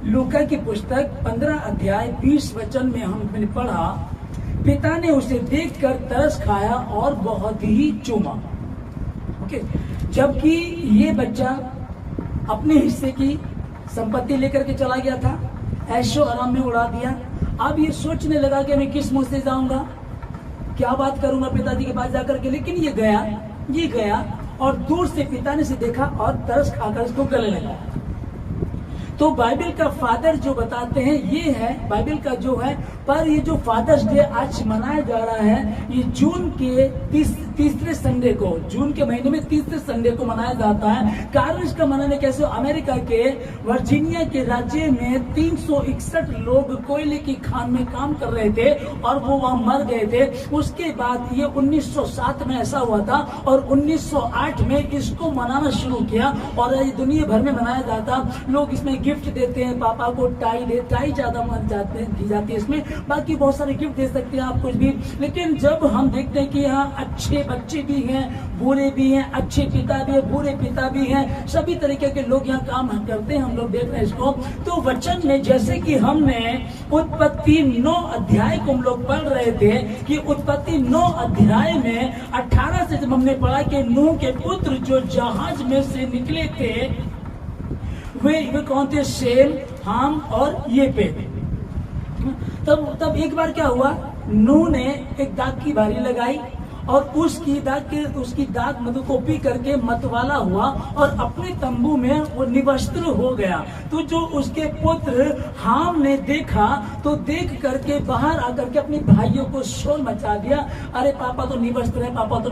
लूका की पुस्तक 15 अध्याय 20 वचन में हमने पढ़ा, पिता ने उसे देखकर तरस खाया और बहुत ही चूमा। ओके, जबकि ये बच्चा अपने हिस्से की संपत्ति लेकर के चला गया था, ऐशो आराम में उड़ा दिया। अब ये सोचने लगा कि मैं किस मुंह से जाऊंगा, क्या बात करूंगा पिताजी के पास जाकर के। लेकिन ये गया और दूर से पिता ने से देखा और तरस खाकर उसको गले लगा। तो बाइबल का फादर जो बताते हैं ये है, बाइबल का जो है, पर ये जो फादर्स डे आज मनाया जा रहा है, ये जून के तीसरे संडे को, जून के महीने में तीसरे संडे को मनाया जाता है। कारण इसका मनाने कैसे, अमेरिका के वर्जीनिया के राज्य में 361 लोग कोयले की खान में काम कर रहे थे और वो वहां मर गए थे। उसके बाद ये 1907 में ऐसा हुआ था और 1908 में इसको मनाना शुरू किया और ये दुनिया भर में मनाया जाता। लोग इसमें गिफ्ट देते हैं, पापा को टाई ज्यादा दी जाती है इसमें, बाकी बहुत सारे गिफ्ट दे सकते हैं आप कुछ भी। लेकिन जब हम देखते हैं कि यहाँ अच्छे बच्चे भी हैं, बुरे भी हैं, अच्छे पिता भी है, बुरे पिता भी हैं, सभी तरीके के लोग यहाँ काम करते हैं, हम लोग देख रहे हैं इसको। तो वचन में जैसे कि हमने उत्पत्ति 9 अध्याय को हम लोग पढ़ रहे थे कि उत्पत्ति 9 अध्याय में 18 से जब हमने पढ़ा कि नूह के पुत्र जो जहाज में से निकले थे वे कौन थे, शेम, हाम और येपेत। तब एक बार क्या हुआ, नूह ने एक दाग की बारी लगाई और उसकी दाग मतलब कॉपी करके मतवाला हुआ और अपने तंबू में वो निवस्त्र हो गया। तो जो उसके पुत्र हाम ने देखा तो देख करके बाहर आकर के अपने भाइयों को शोर मचा दिया, अरे पापा तो निवस्त्र है, पापा तो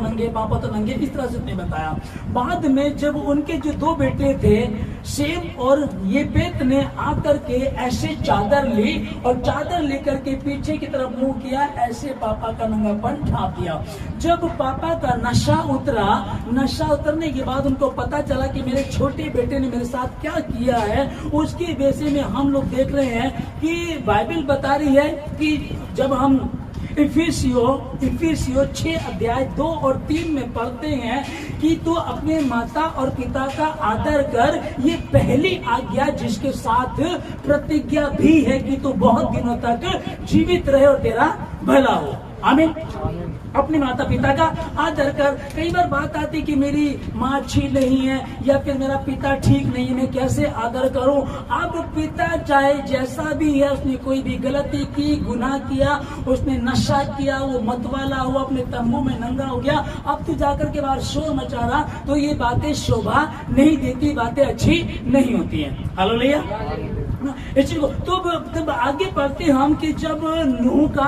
नंगे, इस तरह से उसने बताया। बाद में जब उनके जो 2 बेटे थे, शेम और येपेत ने आकर के ऐसे चादर ली और चादर लेकर के पीछे की तरफ मुंह किया, ऐसे पापा का नंगापन ढांप दिया। जब पापा का नशा उतरने के बाद उनको पता चला कि मेरे छोटे बेटे ने मेरे साथ क्या किया है, उसकी वजह में हम लोग देख रहे हैं कि बाइबल बता रही है कि जब हम इफिसियो 6 अध्याय 2 और 3 में पढ़ते हैं कि तू अपने माता और पिता का आदर कर, ये पहली आज्ञा जिसके साथ प्रतिज्ञा भी है कि तू बहुत दिनों तक जीवित रहे और तेरा भला हो। आमीन। अपने माता पिता का आदर कर। कई बार बात आती कि मेरी माँ अच्छी नहीं है या फिर मेरा पिता ठीक नहीं है, मैं कैसे आदर करूं। अब पिता चाहे जैसा भी है, उसने कोई भी गलती की, गुनाह किया, उसने नशा किया, वो मतवाला हुआ, अपने तंबू में नंगा हो गया, अब तू जाकर के बाहर शोर मचा रहा, तो ये बातें शोभा नहीं देती, बातें अच्छी नहीं होती है। हालेलुया। इसी को तो आगे पढ़ते हम कि जब नूह का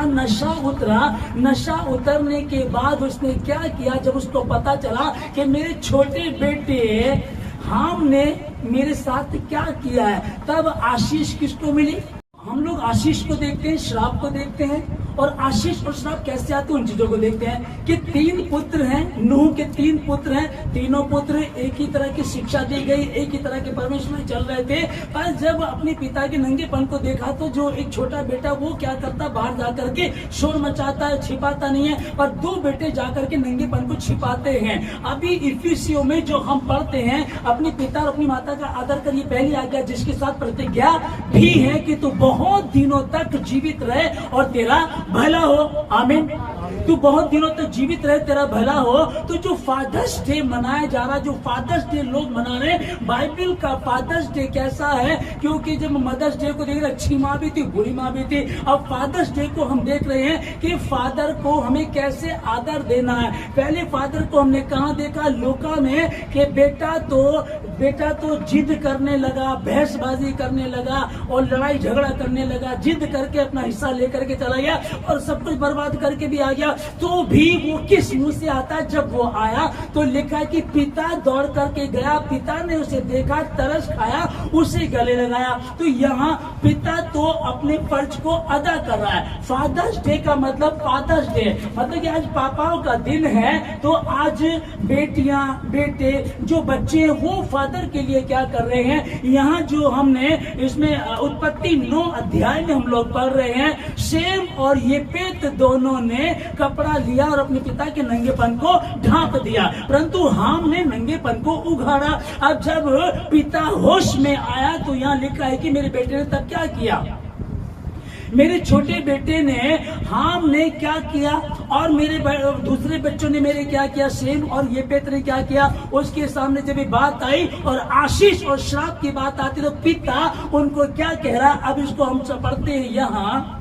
नशा उतरने के बाद उसने क्या किया, जब उसको पता चला कि मेरे छोटे बेटे हाम ने मेरे साथ क्या किया है, तब आशीष किसको मिली। हम लोग आशीष को देखते हैं, श्राप को देखते हैं, और आशीष और श्राप कैसे आते हैं उन चीजों को देखते हैं कि 3 पुत्र हैं, नूह के 3 पुत्र हैं, तीनों पुत्र एक ही तरह की शिक्षा दी गई, एक ही तरह के परमेश्वर में चल रहे थे। पर जब अपने पिता के नंगेपन को देखा तो जो एक छोटा बेटा वो क्या करता, बाहर जाकर के शोर मचाता है, छिपाता नहीं है, और 2 बेटे जाकर के नंगेपन को छिपाते हैं। अभी इफिसियों में जो हम पढ़ते हैं, अपने पिता और अपनी माता का आदर कर, ये पहली आज्ञा जिसके साथ प्रतिज्ञा भी है कि तू बहुत दिनों तक जीवित रहे और तेरा भला हो। आमीन। तू बहुत दिनों तक जीवित रहे, तेरा भला हो। तो जो फादर्स डे मनाया जा रहा है, जो फादर्स डे लोग मना रहे, बाइबल का फादर्स डे कैसा है, क्योंकि जब मदर्स डे को देख रहे, अच्छी माँ भी थी, बुरी माँ भी थी, अब फादर्स डे को हम देख रहे हैं कि फादर को हमें कैसे आदर देना है। पहले फादर को हमने कहाँ देखा, लूका में, कि बेटा तो जिद करने लगा, बहसबाजी करने लगा और लड़ाई झगड़ा करने लगा, जिद करके अपना हिस्सा लेकर के चला गया और सब कुछ बर्बाद करके भी आ गया। तो भी वो किस मुंह से आता, जब वो आया तो लिखा कि पिता दौड़ करके गया, पिता ने उसे देखा, तरस खाया, उसे गले लगाया। तो यहाँ पिता तो अपने फर्ज को अदा कर रहा है। फादर्स डे का मतलब, फादर्स डे मतलब कि आज पापाओं का दिन है, तो आज बेटियां बेटे जो बच्चे हैं वो फादर के लिए क्या कर रहे हैं। यहाँ जो हमने इसमें उत्पत्ति 9 अध्याय में हम लोग पढ़ रहे हैं, शेम और येपेत दोनों ने कपड़ा लिया और अपने पिता के नंगेपन को ढांप दिया, परंतु हाम ने नंगेपन को उघाड़ा। अब जब पिता होश में आया तो यहाँ लिखा है कि मेरे बेटे ने तब क्या किया, मेरे छोटे बेटे ने हाम ने क्या किया और मेरे दूसरे बच्चों ने मेरे क्या किया, शेम और येपेत ने क्या किया। उसके सामने जब ये बात आई और आशीष और श्राप की बात आती तो पिता उनको क्या कह रहा, अब इसको हम पढ़ते हैं यहाँ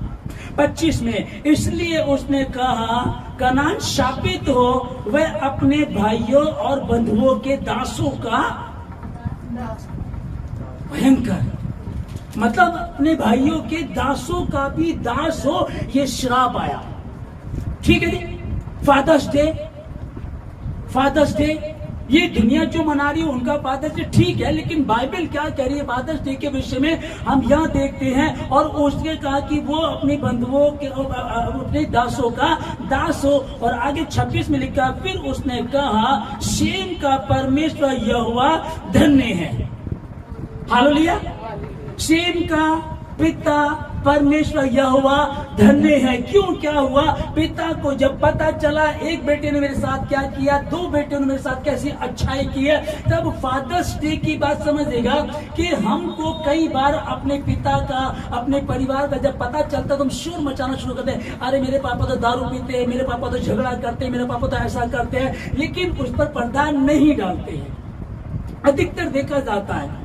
25 में। इसलिए उसने कहा कनान शापित हो, वह अपने भाइयों और बंधुओं के दासों का भयंकर, मतलब अपने भाइयों के दासों का भी दास हो, ये श्राप आया। ठीक है जी, फादर्स डे ये दुनिया जो मना रही है उनका फादर्स डे ठीक है, लेकिन बाइबल क्या कह रही है फादर्स डे के विषय में हम यहाँ देखते हैं। और उसने कहा कि वो अपने बंधुओं के अपने दासों का दास हो। और आगे 26 में लिखा, फिर उसने कहा शेम का परमेश्वर यहोवा धन्य है। हालेलुया। शेम का पिता परमेश्वर यहोवा धन्य है। क्यों, क्या हुआ, पिता को जब पता चला एक बेटे ने मेरे साथ क्या किया, दो बेटे ने मेरे साथ कैसी अच्छाई की है, तब फादर्स डे की बात समझेगा कि हमको कई बार अपने पिता का, अपने परिवार का जब पता चलता तो हम शोर मचाना शुरू करते हैं, अरे मेरे पापा तो दारू पीते हैं, मेरे पापा तो झगड़ा करते हैं, मेरे पापा तो ऐसा करते हैं, लेकिन उस पर पर्दा नहीं डालते हैं। अधिकतर देखा जाता है ना।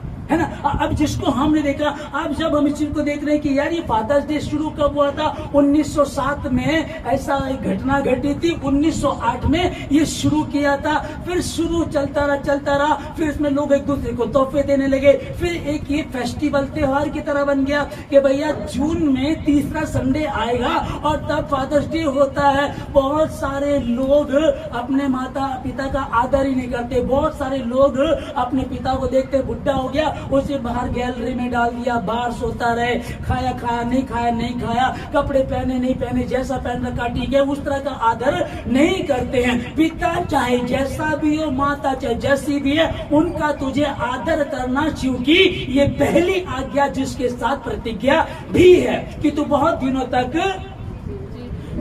अब जिसको हमने देखा, अब जब हम इस चीज को देख रहे हैं कि यार ये फादर्स डे शुरू कब हुआ था, 1907 में ऐसा एक घटना घटी थी, 1908 में ये शुरू किया था, फिर शुरू चलता रहा, फिर इसमें लोग एक दूसरे को तोहफे देने लगे, फिर एक ये फेस्टिवल त्योहार की तरह बन गया कि भैया जून में तीसरा संडे आएगा और तब फादर्स डे होता है। बहुत सारे लोग अपने माता पिता का आदर ही नहीं करते, बहुत सारे लोग अपने पिता को देखते बुढ़ा हो गया उसे बाहर गैलरी में डाल दिया, बाहर सोता रहे, खाया खाया नहीं खाया नहीं खाया, कपड़े पहने नहीं पहने, जैसा पहन रखा ठीक है, उस तरह का आदर नहीं करते हैं। पिता चाहे जैसा भी हो, माता चाहे जैसी भी है, उनका तुझे आदर करना, क्योंकि ये पहली आज्ञा जिसके साथ प्रतिज्ञा भी है कि तू बहुत दिनों तक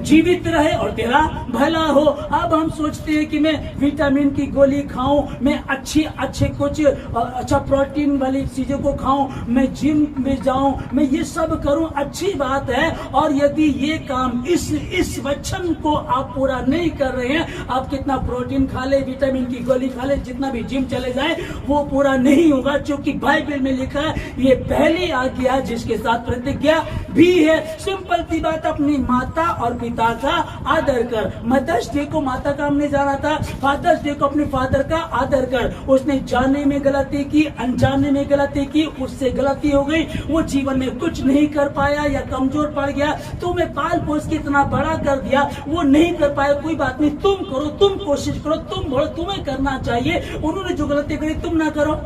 जीवित रहे और तेरा भला हो। अब हम सोचते हैं कि मैं विटामिन की गोली खाऊं, मैं अच्छे कुछ अच्छा प्रोटीन वाली चीजों को खाऊं, मैं जिम में जाऊं, मैं ये सब करूं, अच्छी बात है। और यदि ये काम इस वचन को आप पूरा नहीं कर रहे हैं, आप कितना प्रोटीन खा ले, विटामिन की गोली खा ले, जितना भी जिम चले जाए, वो पूरा नहीं होगा, क्योंकि बाइबल में लिखा है ये पहली आज्ञा जिसके साथ प्रतिज्ञा भी है। सिंपल सी बात, अपनी माता और पिता का आदर कर। मदर्स डे को माता का हमने जाना था, फादर्स डे को अपने फादर का आदर कर। उसने जाने में गलती की, अनजाने में गलती की, उससे गलती हो गई, वो जीवन में कुछ नहीं कर पाया या कमजोर पड़ गया, तुम्हें पाल पोस के इतना बड़ा कर दिया, वो नहीं कर पाया, कोई बात नहीं, तुम करो, तुम कोशिश करो, तुम बढ़ो, तुम्हें करना चाहिए। उन्होंने जो गलती करी तुम ना करो,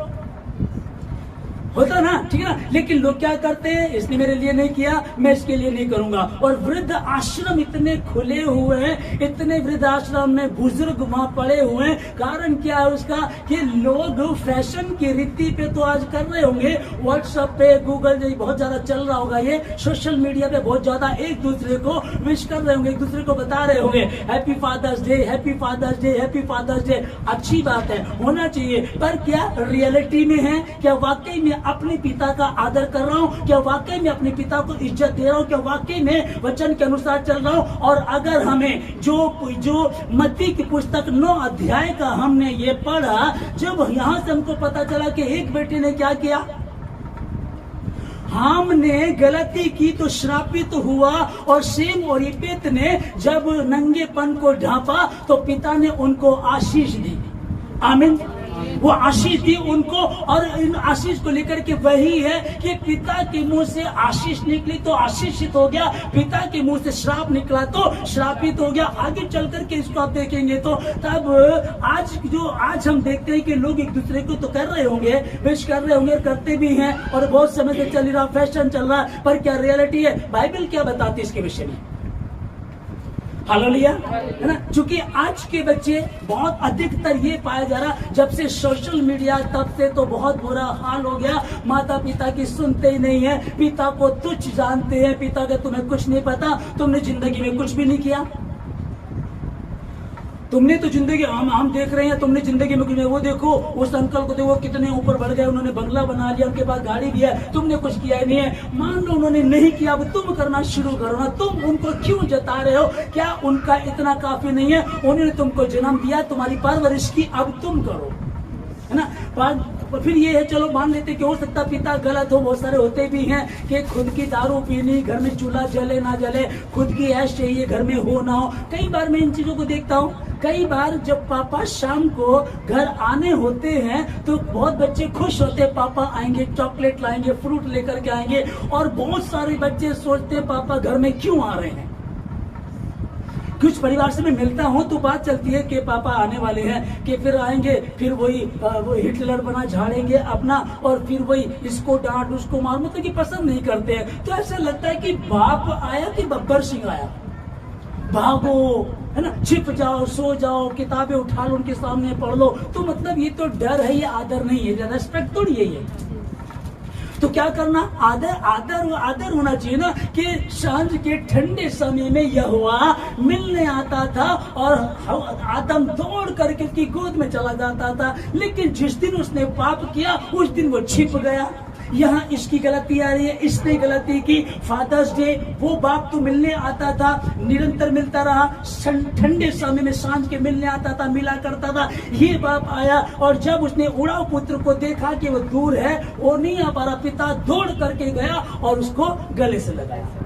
होता ना, ठीक है ना। लेकिन लोग क्या करते हैं, इसने मेरे लिए नहीं किया, मैं इसके लिए नहीं करूंगा। और वृद्ध आश्रम इतने खुले हुए हैं, इतने वृद्ध आश्रम में बुजुर्ग वहां पड़े हुए हैं। कारण क्या है उसका, कि लोग फैशन की रीति पे तो आज कर रहे होंगे, व्हाट्सएप पे, गूगल पे बहुत ज्यादा चल रहा होगा, ये सोशल मीडिया पे बहुत ज्यादा एक दूसरे को विश कर रहे होंगे, एक दूसरे को बता रहे होंगे happy father's day, happy father's day, happy father's day. अच्छी बात है, होना चाहिए, पर क्या रियलिटी में है, क्या वाकई में अपने पिता का आदर कर रहा हूं, क्या वाकई में अपने पिता को इज्जत दे रहा हूं, क्या वाकई में वचन के अनुसार चल रहा हूं। और अगर हमें जो मत्ती की पुस्तक 9 अध्याय का हमने ये पढ़ा, जब यहां से हमको पता चला कि एक बेटे ने क्या किया, हमने गलती की तो श्रापित हुआ, और शेम और येपेत ने जब नंगेपन को ढांपा तो पिता ने उनको आशीष दी। आमीन। वो आशीष दी उनको, और इन आशीष को लेकर के वही है कि पिता के मुंह से आशीष निकली तो आशीषित हो गया, पिता के मुंह से श्राप निकला तो श्रापित हो गया। आगे चल करके इसको आप देखेंगे तो तब आज हम देखते हैं कि लोग एक दूसरे को तो कर रहे होंगे, विश कर रहे होंगे, करते भी हैं, और बहुत समय से चल रहा फैशन चल रहा, पर क्या रियलिटी है, बाइबल क्या बताती है इसके विषय में। हालेलुया, है ना। क्योंकि आज के बच्चे बहुत अधिकतर ये पाया जा रहा, जब से सोशल मीडिया तब से तो बहुत बुरा हाल हो गया, माता पिता की सुनते ही नहीं है, पिता को तुच्छ जानते हैं, पिता का तुम्हें कुछ नहीं पता, तुमने जिंदगी में कुछ भी नहीं किया। तुमने तो जिंदगी, हम देख रहे हैं, तुमने जिंदगी में कुछ नहीं। वो देखो उस अंकल को देखो कितने ऊपर बढ़ गए, उन्होंने बंगला बना लिया, उनके पास गाड़ी भी है, तुमने कुछ किया ही नहीं है। मान लो उन्होंने नहीं किया, अब तुम करना शुरू करो ना। तुम उनको क्यों जता रहे हो? क्या उनका इतना काफी नहीं है? उन्होंने तुमको जन्म दिया, तुम्हारी परवरिश की, अब तुम करो, है ना। फिर ये है, चलो मान लेते कि हो सकता पिता गलत हो, बहुत सारे होते भी हैं कि खुद की दारू पीनी, घर में चूल्हा जले ना जले, खुद की ऐश चाहिए, घर में हो ना हो। कई बार मैं इन चीजों को देखता हूँ। कई बार जब पापा शाम को घर आने होते हैं तो बहुत बच्चे खुश होते हैं, पापा आएंगे, चॉकलेट लाएंगे, फ्रूट लेकर के आएंगे, और बहुत सारे बच्चे सोचते हैं पापा घर में क्यों आ रहे हैं। कुछ परिवार से मैं मिलता हूं तो बात चलती है कि पापा आने वाले हैं, कि फिर आएंगे, फिर वही हिटलर बना झाड़ेंगे अपना, और फिर वही इसको डांट उसको मार, मतलब कि पसंद नहीं करते हैं। तो ऐसा लगता है कि बाप आया कि बब्बर सिंह आया, भागो, है ना, छिप जाओ, सो जाओ, किताबें उठा लो, उनके सामने पढ़ लो। तो मतलब ये तो डर है, ये आदर नहीं है, रेस्पेक्ट थोड़ी है ये। तो क्या करना, आदर होना चाहिए ना, कि सांझ के ठंडे समय में यहोवा मिलने आता था और आदम दौड़ करके उसकी गोद में चला जाता था। लेकिन जिस दिन उसने पाप किया उस दिन वो छिप गया। यहाँ इसकी गलती आ रही है, इसने गलती की। फादर्स डे, वो बाप तो मिलने आता था, निरंतर मिलता रहा, ठंडे समय में सांझ के मिलने आता था, मिला करता था। ये बाप आया और जब उसने उड़ाव पुत्र को देखा कि वो दूर है, वो नहीं आ पा रहा, पिता दौड़ करके गया और उसको गले से लगाया।